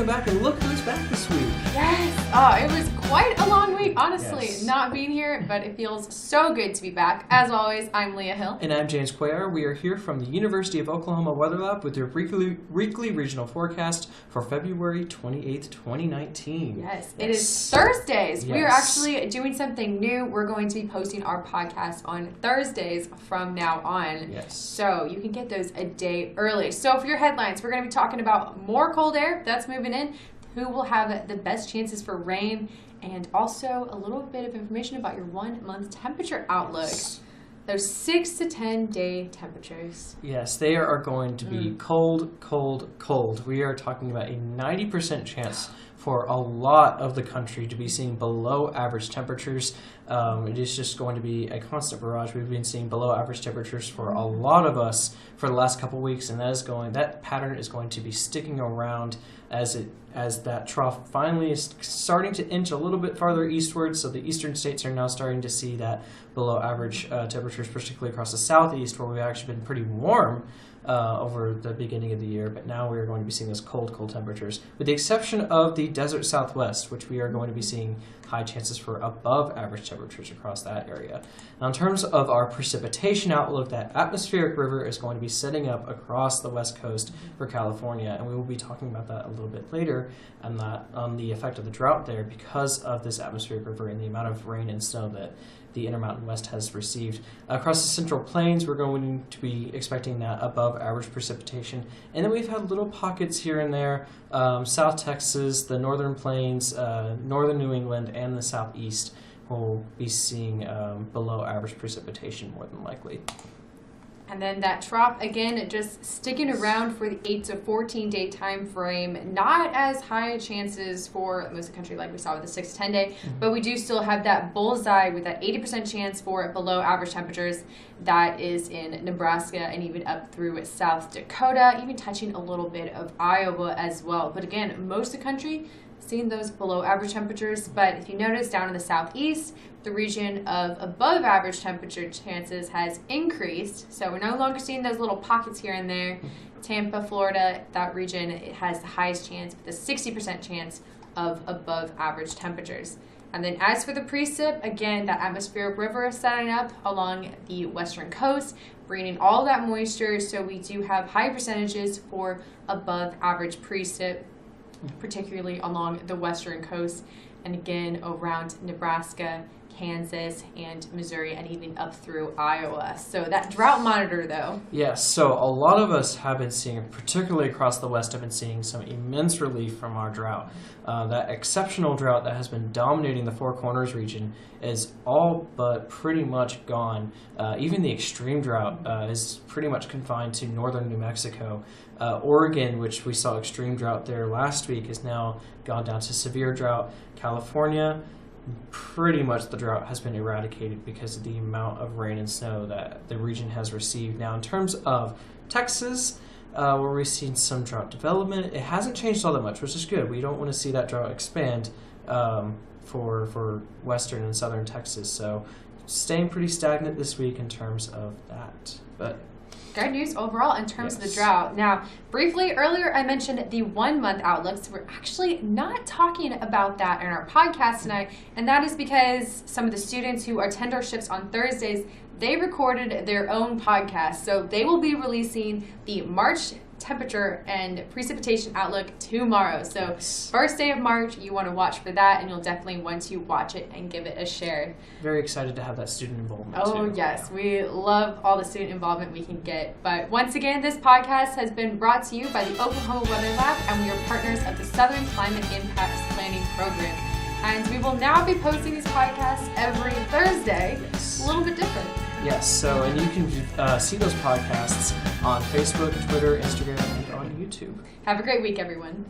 welcome back, and look who's back this week. Yes! Oh, it was quite a long week, honestly, not being here, but it feels so good to be back. As always, I'm Leah Hill. And I'm James Cuellar. We are here from the University of Oklahoma Weather Lab with your weekly regional forecast for February 28th, 2019. Yes, it is Thursdays. Yes. We are actually doing something new. We're going to be posting our podcast on Thursdays from now on. Yes. So you can get those a day early. So for your headlines, we're going to be talking about more cold air that's moving in, who will have the best chances for rain, and also a little bit of information about your 1 month temperature outlook. Those 6 to 10 day temperatures. Yes, they are going to be cold, cold, cold. We are talking about a 90% chance for a lot of the country to be seeing below average temperatures. It is just going to be a constant barrage. We've been seeing below average temperatures for a lot of us for the last couple of weeks, and that pattern is going to be sticking around as that trough finally is starting to inch a little bit farther eastward. So the eastern states are now starting to see that below average temperatures, particularly across the southeast, where we've actually been pretty warm over the beginning of the year, but now we are going to be seeing those cold temperatures, with the exception of the desert southwest, which we are going to be seeing high chances for above average temperatures across that area. Now, in terms of our precipitation outlook, that atmospheric river is going to be setting up across the west coast for California, and we will be talking about that a little bit later, and on the effect of the drought there because of this atmospheric river and the amount of rain and snow that the Intermountain West has received. Across the Central Plains, we're going to be expecting that above average precipitation. And then we've had little pockets here and there, South Texas, the Northern Plains, Northern New England, and the Southeast will be seeing below average precipitation more than likely. And then that trough, again, just sticking around for the 8 to 14 day time frame. Not as high chances for most of the country like we saw with the 6 to 10 day, but we do still have that bullseye with that 80% chance for below average temperatures. That is in Nebraska and even up through South Dakota, even touching a little bit of Iowa as well. But again, most of the country seeing those below average temperatures. But if you notice down in the southeast, the region of above average temperature chances has increased. So we're no longer seeing those little pockets here and there. Tampa, Florida, that region, it has the highest chance with a 60% chance of above average temperatures. And then as for the precip, again, that atmospheric river is setting up along the western coast, bringing all that moisture. So we do have high percentages for above average precip, particularly along the western coast, and again around Nebraska, Kansas, and Missouri, and even up through Iowa. So that drought monitor, though. Yes, so a lot of us have been seeing, particularly across the West, have been seeing some immense relief from our drought. That exceptional drought that has been dominating the Four Corners region is all but pretty much gone. Even the extreme drought is pretty much confined to northern New Mexico. Oregon, which we saw extreme drought there last week, has now gone down to severe drought. California, pretty much the drought has been eradicated because of the amount of rain and snow that the region has received. Now, in terms of Texas, where we've seen some drought development, it hasn't changed all that much, which is good. We don't want to see that drought expand for western and southern Texas. So staying pretty stagnant this week in terms of that. But good news overall in terms of the drought. Now, briefly, earlier I mentioned the 1 month outlooks. We're actually not talking about that in our podcast tonight, and that is because some of the students who attend our shifts on Thursdays, they recorded their own podcast. So they will be releasing the March temperature and precipitation outlook tomorrow. So first day of March, you want to watch for that, and you'll definitely want to watch it and give it a share. Very excited to have that student involvement too. Oh yes, we love all the student involvement we can get. But once again, this podcast has been brought to you by the Oklahoma Weather Lab, and we are partners of the Southern Climate Impacts Planning Program. And we will now be posting these podcasts every Thursday. A little bit different. Yes, so, and you can see those podcasts on Facebook, Twitter, Instagram, and on YouTube. Have a great week, everyone.